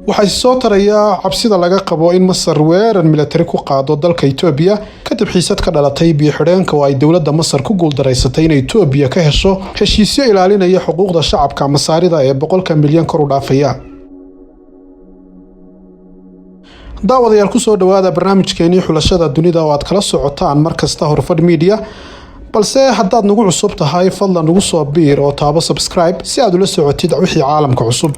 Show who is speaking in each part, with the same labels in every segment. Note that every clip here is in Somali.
Speaker 1: waxay soo tarayaa cabsida laga qabo in Masar weerar military ku qaado dalka Itoobiya kadib xiisad ka dhalatay biyo-xidheenka oo ay dowladda Masar ku guuldareysatay in Itoobiya ka hesho heshiisyo ilaalinaya xuquuqda shacabka Masaarida ee 100 milyan kor u dhaafaya. daawadayaal ku soo dhawaada barnaamijkeeni xulashada dunida oo aad kala socotaan markasta Horfadh Media, balse haddaad nagu cusub tahay fadlan nagu soo biir oo taabo subscribe si aad ula socotid wixii caalamka cusub.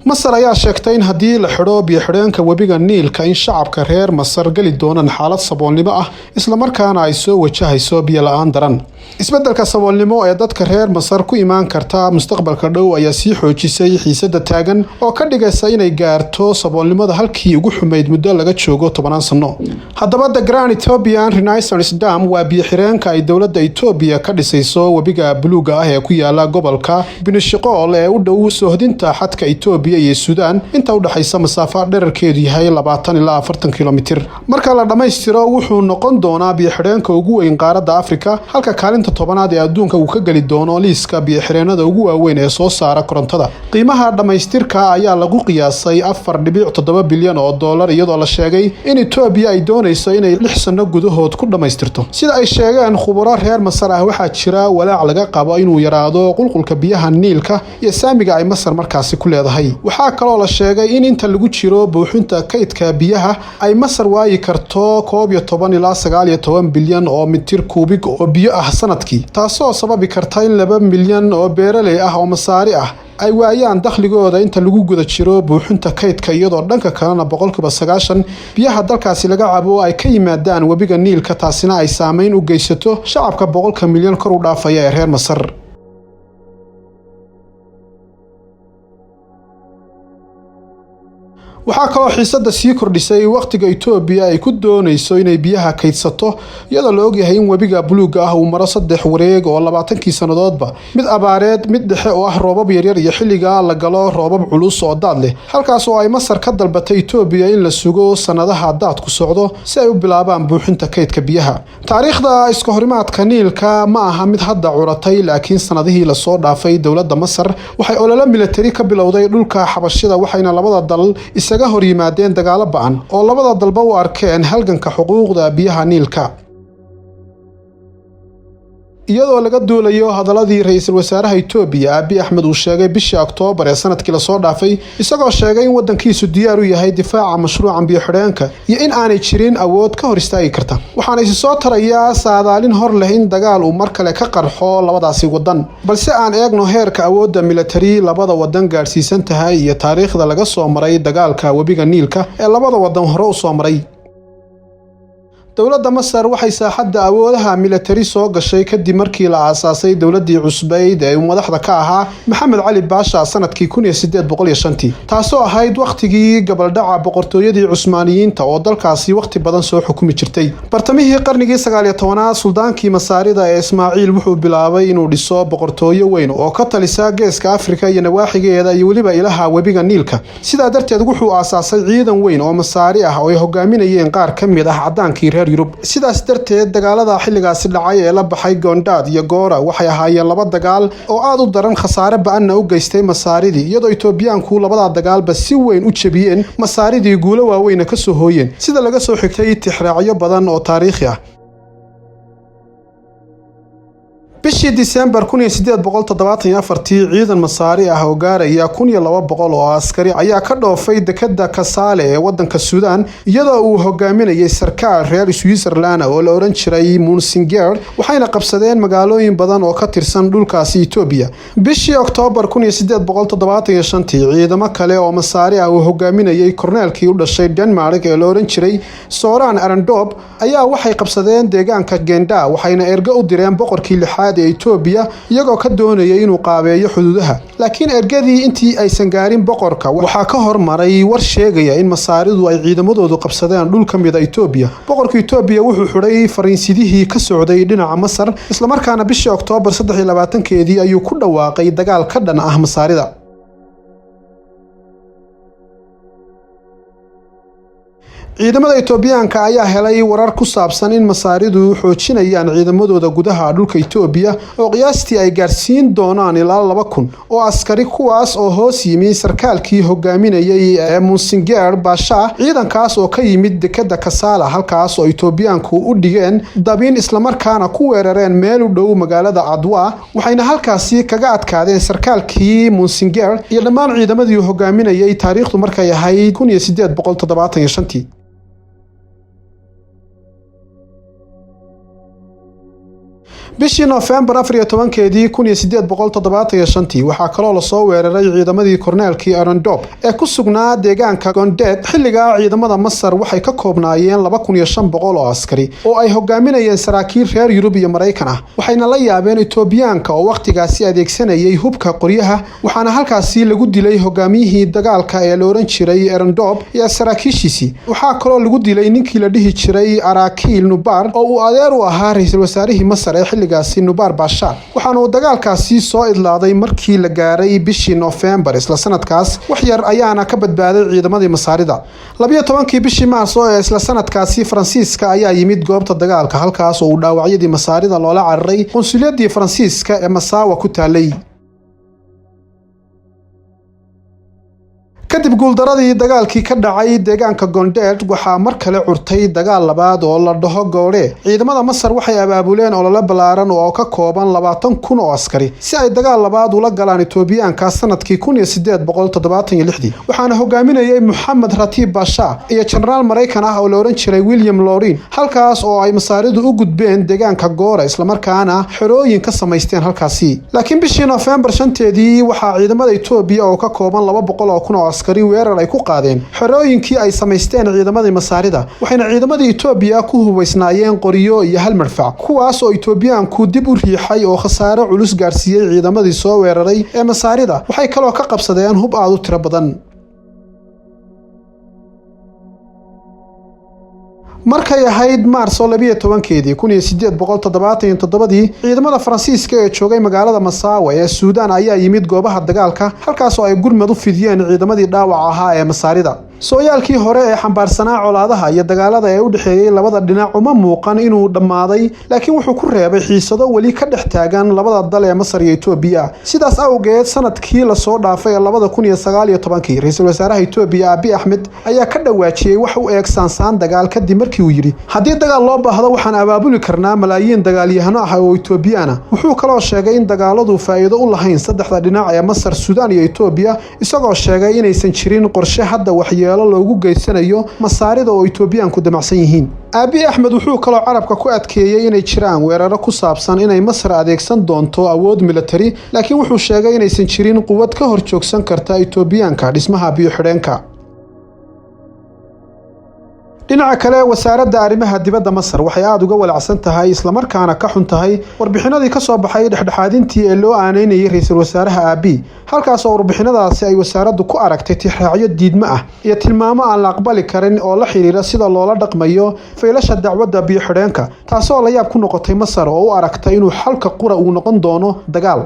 Speaker 1: Masar ayaa sheegtay in haddii la xidho biyo-xidheenka webiga Niilka in shacabka reer Masar gali doonaan xaalad saboolnimo ah isla markaana ay soo wajahayso biyo la'aan daran. Isbeddelka saboolnimo ee dadka reer Masar ku imaan karta mustaqbalka dhow ayaa sii xoojisay xiisadda taagan oo ka dhigaysa inay gaarto saboolnimada halkii ugu xumeyd muddo laga joogo 10 sano. Haddaba The Grand Ethiopian Renaissance Dam waa biyo-xidheenka ay dowladda Itoobiya ka dhisayso webiga buluuga ah ee ku yaala gobolka Binishiqool ee u dhow soohdinta xadka Itoobiya iyo Suudaan inta u dhaxaysa masaafo dhererkeedu yahay 20 ilaa 40 kilomitir. Marka la dhameystiro wuxuu noqon doonaa biyo-xidheenka ugu weyn qaaradda Afrika, halka kaalinta 10aad ee adduunka uu ka gali doono liiska biyo-xidheenada ugu waaweyn ee soo saara korontada. Qiimaha dhameystirka ayaa lagu qiyaasay 4.7 bilyan oo dollar iyadoo la sheegay in Itoobiya ay doonayso inay 6 sano gudahood ku dhameystirto. Sida ay sheegeen khubaro reer Masar ah, waxaa jira walaac laga qabo inuu yaraado qulqulka biyaha Niilka iyo saamiga ay Masar markaasi ku leedahay. waxaa kaloo la sheegay in inta lagu jiro buuxinta kaydka biyaha ay Masar waayi karto 11 ilaa 19 bilyan oo mitir kuubig oo biyo ah sanadkii, taasoo sababi karta in 2 milyan oo beeraley ah oo Masaari ah ay waayaan dakhligooda inta lagu guda jiro buuxinta kaydka, iyadoo dhanka kalena 90% biyaha dalkaasi laga cabo ay ka yimaadaan webiga Niilka, taasina ay saameyn u geysato shacabka 100 milyan kor u dhaafaya ee reer Masar. waxaa kaloo xiisadda sii kordhisay waqtiga Itoobiya ay ku doonayso inay biyaha kaydsato, iyadoo la ogyahay in webiga buluuga ah uu maro 3 wareeg oo 20 sanadoodba, mid abaareed, mid dhexe oo ah roobab yaryar iyo xilliga la galo roobab culus oo daad leh, halkaas oo ay Masar ka dalbatay Itoobiya in la sugo sanadaha daadku socdo si ay u bilaabaan buuxinta kaydka biyaha. taariikhda iska horimaadka Niilka ma aha mid hadda curatay, laakiin sanadihii la soo dhaafay dowladda Masar waxay olole military ka bilowday dhulka Xabashida, waxayna labada dal isaga hor yimaadeen dagaalo ba'an oo labada dalba u arkeen halganka xuquuqda biyaha Niilka. iyadoo laga duulayo hadaladii ra'iisul wasaaraha Itoobiya Abiy Ahmed uu sheegay bishii Oktoobar ee sanadkii la soo dhaafay, isagoo sheegay in wadankiisu diyaar u yahay difaaca mashruucan biyo-xidheenka iyo in aanay jirin awood ka hor istaagi karta. waxaana isi soo tarayaa saadaalin hor leh in dagaal uu mar kale ka qarxo labadaasi wadan, balse aan eegno heerka awoodda military labada wadan gaarsiisan tahay iyo taariikhda laga soo maray dagaalka webiga Niilka ee labada wadan hore u soo maray. dowladda Masar waxay saaxadda awoodaha military soo gashay kadib markii la aasaasay dowladdii cusbeyd ee madaxda ka ahaa Maxamed Cali Baasha sanadkii 1805, taasoo ahayd waqtigii gabaldhaca boqortooyadii Cusmaaniyiinta oo dalkaasi waqti badan soo xukumi jirtay. bartamihii qarnigii 19aad suldaankii Masaarida ee Ismaaciil wuxuu bilaabay inuu dhiso boqortooyo weyn oo ka talisa geeska Afrika iyo nawaaxigeeda iyo weliba ilaha webiga Niilka. sidaa darteed wuxuu aasaasay ciidan weyn oo Masaari ah oo ay hogaaminayeen qaar ka mid ah cadaankii reer Yurub. sidaas darteed dagaalada xilligaasi dhacay ee la baxay Gondaad iyo Goora waxay ahaayeen laba dagaal oo aad u daran, khasaare ba'anna u geystay Masaaridii, iyadoo Itoobiyaanku labada dagaalba si weyn u jabiyeen Masaaridii guulo waaweyn ka soo hooyeen, sida laga soo xigtay tixraacyo badan oo taariikhi ah. bishii December 1874 ciidan Masaari ah oo gaaraya 1200 oo askari ayaa ka dhoofay dekada Kasaale ee wadanka Suudaan, iyadoo uu hogaaminayay sarkaal reer Switzerland oo la oran jiray Munsinger, waxayna qabsadeen magaalooyin badan oo ka tirsan dhulkaasi Itoobiya. bishii Oktoobar 1875 ciidamo kale oo Masaari ah oo hogaaminayay korneelkii u dhashay Denmark ee la oran jiray Soran Arendop ayaa waxay qabsadeen deegaanka Genda, waxayna ergo u direen boqorkii lixaad ee Itoobiya iyagoo ka doonayay inuu qaabeeyo xuduudaha. laakiin ergadii intii aysan gaarin boqorka waxaa ka hormaray war sheegaya in Masaaridu ay ciidamadoodu qabsadeen dhul ka mid ah Itoobiya. boqorka Itoobiya wuxuu xidhay fariinsidihii ka socday dhinaca Masar, isla markaana bishii Oktoobar 23 ayuu ku dhawaaqay dagaal ka dhan ah Masaarida. ciidamada Itoobiyaanka ayaa helay warar ku saabsan in masaaridu xoojinayaan ciidamadooda gudaha dhulka Itoobiya oo qiyaastii ay gaarsiin doonaan ilaa 2,000 oo askari kuwaas oo hoos yimi sarkaalkii hogaaminayay ee Monsinger Basha ciidankaas oo ka yimid dekada Kassala halkaas oo Itoobiyaanku u dhigeen dabin isla markaana ku weerareen meel u dhow magaalada Adwa waxayna halkaasi kaga adkaadeen sarkaalkii Monsinger iyo dhammaan ciidamadii hogaaminayay taariikhdu markay ahayd 1875 bishii November 14 1875 waxaa kaloo la soo weeraray ciidamadii korneelkii Arandop ee ku sugnaa deegaanka Gondet xilliga ciidamada Masar waxay ka koobnaayeen 2500 oo askari oo ay hogaaminayeen saraakiil reer Yurub iyo Mareykan ah waxayna la yaabeen Itoobiyaanka oo waqtigaasi adeegsanayay hubka qoryaha waxaana halkaasi lagu dilay hogaamiyihii dagaalka ee la oran jiray Arandop iyo saraakiishiisii waxaa kaloo lagu dilay ninkii la dhihi jiray Arakil Nubar oo uu adeer u ahaa ra'iisul wasaarihii Masar ee Nubar Basha waxaana uu dagaalkaasi soo idlaaday markii la gaaray bishii November isla sanadkaas wax yar ayaana ka badbaaday ciidamadii Masaarida 12 bishii Maarso ee isla sanadkaasi Faransiiska ayaa yimid goobta dagaalka halkaas oo uu dhaawacyadii Masaarida loola cararay qonsuliyadii Faransiiska ee Massawa ku taalay kadib guuldaradii dagaalkii ka dhacay deegaanka Gondet waxaa mar kale curtay dagaal labaad oo la dhaho Goore ciidamada Masar waxay abaabuleen olole balaaran oo ka kooban 20,000 oo askari si ay dagaal labaad ula galaan Itoobiyaanka sanadkii 1876 waxaana hogaaminayay Mohammed Ratib Basha iyo generaal Mareykan ah oo la oran jiray William Lorin halkaas oo ay Masaaridu u gudbeen deegaanka Goore isla markaana xerooyin ka samaysteen halkaasi laakiin bishii November 5 waxaa ciidamada Itoobiya oo ka kooban 200,000 oo askari weerar ay ku qaadeen xerooyinkii ay samaysteen ciidamadii Masaarida waxayna ciidamadii Itoobiya ku hubaysnaayeen qoriyo iyo hal marfac kuwaas oo Itoobiyaanku dib u riixay oo khasaare culus gaarsiiyay ciidamadii soo weeraray ee Masaarida waxay kaloo ka qabsadeen hub aad u tiro badan markay ahayd Maarso 12 1877 ciidamada Faransiiska ee joogay magaalada Massawa ee Suudaan ayaa yimid goobaha dagaalka halkaas oo ay gurmad u fidiyeen ciidamadii dhaawac ahaa ee Masaarida sooyaalkii hore ee xambaarsanaa colaadaha iyo dagaalada ee u dhaxeeyay labada dhinac uma muuqan inuu dhamaaday laakiin wuxuu ku reebay xiisado wali ka dhex taagan labada dal ee Masar iyo Itoobiya sidaas awgeed sanadkii la soo dhaafay 2019 ra'iisul wasaaraha Itoobiya Abiy Ahmed ayaa ka dhawaajiyay wax u eeg saansaan dagaal kadib markii uu yiri haddii dagaal loo baahdo waxaan abaabuli karnaa malaayiin dagaalyahano ah oo Itoobiyana wuxuu kaloo sheegay in dagaaladu faa'iido u lahayn saddexda dhinac ee Masar Suudaan iyo Itoobiya isagoo sheegay inaysan jirin qorshe hadda waxyeelo loogu geysanayo Masaarida oo Itoobiyaanku damacsan yihiin Abiy Ahmed wuxuu kaloo carabka ku adkeeyay inay jiraan weeraro ku saabsan inay Masar adeegsan doonto awood military laakiin wuxuu sheegay inaysan jirin quwad ka hor joogsan karta Itoobiyaanka dhismaha biyo xidheenka dhinaca kale wasaaradda arrimaha dibadda Masar waxay aad uga walacsan tahay isla markaana ka xun tahay warbixinadii ka soo baxay dhexdhexaadintii ee loo aaneynayay ra'iisul wasaaraha Abiy halkaas oo warbixinadaasi ay wasaaraddu ku aragtay tixraacyo diidmo ah iyo tilmaamo aan la aqbali karin oo la xiriira sida loola dhaqmayo faylasha dacwadda biyo xidheenka taasoo la yaab ku noqotay Masar oo u aragtay inuu xalka qura uu noqon doono dagaal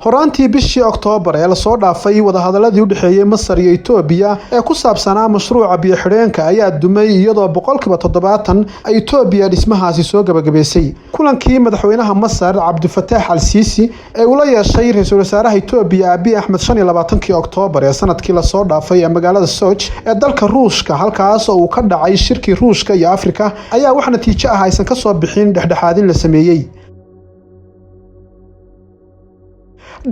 Speaker 1: horaantii bishii Oktoobar ee la soo dhaafay wadahadaladii u dhaxeeyay Masar iyo Itoobiya ee ku saabsanaa mashruuca biyo xidheenka ayaa dumay iyadoo 70% ay Itoobiya dhismahaasi soo gabagabeysay kulankii madaxweynaha Masar Abdel Fattah al-Sisi ee uu la yeeshay ra'iisul wasaaraha Itoobiya Abiy Ahmed 25 Oktoobar ee sanadkii la soo dhaafay ee magaalada Sochi ee dalka Ruushka halkaas oo uu ka dhacay shirkii Ruushka iyo Afrika ayaa wax natiijo ah aysan ka soo bixin dhexdhexaadin la sameeyay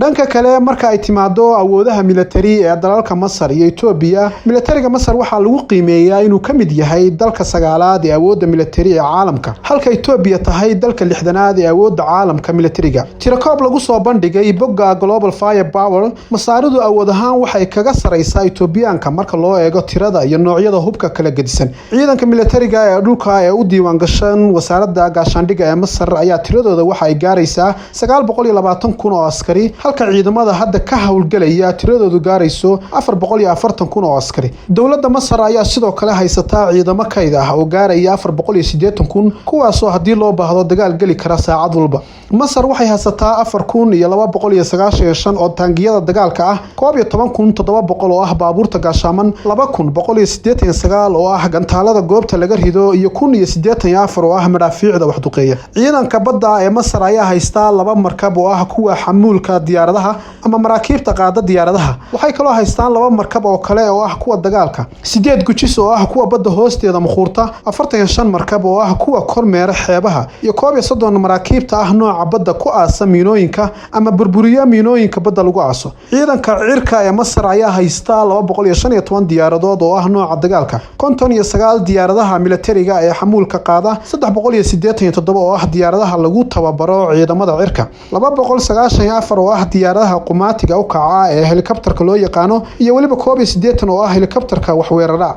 Speaker 1: dhanka kale marka ay timaado awoodaha military ee dalalka Masar iyo Itoobiya militariga Masar waxa lagu qiimeeyaa inuu ka mid yahay dalka sagaalaad ee awoodda military ee caalamka halka Itoobiya tahay dalka 6aad ee awoodda caalamka militariga tirakoob lagu soo bandhigay bogga Global Firepower Masaaridu awood ahaan waxay kaga sareysaa Itoobiyaanka marka loo eego tirada iyo noocyada hubka kala gedisan ciidanka militariga ee dhulka ee u diiwaan gashan wasaaradda gaashaandhigga ee Masar ayaa tiradooda waxa ay gaaraysaa 920,000 oo askari halka ciidamada hadda ka howlgalaya tiradoodu gaarayso 440,000 oo askari. dowladda Masar ayaa sidoo kale haysataa ciidamo kayd ah oo gaaraya 480,000 kuwaasoo haddii loo baahdo dagaal gali kara saacad walba. Masar waxay haysataa 4,295 oo taangiyada dagaalka ah, 11,700 oo ah baabuurta gaashaaman, 2,189 oo ah gantaalada goobta laga rido iyo 1,084 oo ah madaafiicda wax duqeeya. ciidanka badda ee Masar ayaa haysta 2 markab oo ah kuwa xamuulka diyaaradaha ama maraakiibta qaada diyaaradaha. waxay kaloo haystaan 2 markab oo kale oo ah kuwa dagaalka, 8 gujis oo ah kuwa badda hoosteeda muquurta, 45 markab oo ah kuwa kormeera xeebaha iyo 31 maraakiibta ah nooca badda ku aasa miinooyinka ama burburiya miinooyinka badda lagu aaso. ciidanka cirka ee Masar ayaa haysta 215 diyaaradood oo ah nooca dagaalka, 59 diyaaradaha militariga ee xamuulka qaada, 387 oo ah diyaaradaha lagu tababaro ciidamada cirka, 294 oo ah diyaaradaha qumaatiga u kaca ee helikabtarka loo yaqaano iyo waliba 81 oo ah helikabtarka wax weerara.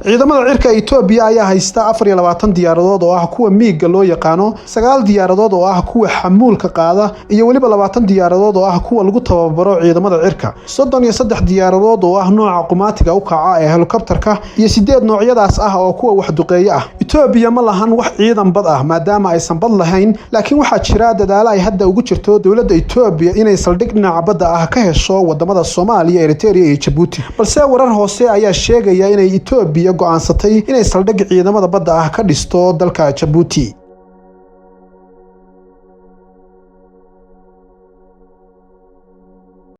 Speaker 1: ciidamada cirka Itoobiya ayaa haysta 24 diyaaradood oo ah kuwa miiga loo yaqaano, 9 diyaaradood oo ah kuwa xamuulka qaada iyo waliba 20 diyaaradood oo ah kuwa lagu tababaro ciidamada cirka, 33 diyaaradood oo ah nooca qumaatiga u kaca ee helikabtarka iyo 8 noocyadaas ah oo kuwa wax duqeeya ah. Itoobiya ma lahan wax ciidan bad ah maadaama aysan bad lahayn, laakiin waxaa jira dadaalo ay hadda ugu jirto dowladda Itoobiya inay saldhig dhinaca badda ah ka hesho wadamada Soomaaliya, Eritrea iyo Djibouti. balse warar hoose ayaa sheegaya inay Itoobiya go'aansatay inay saldhig ciidamada badda ah ka dhisto dalka Djibouti.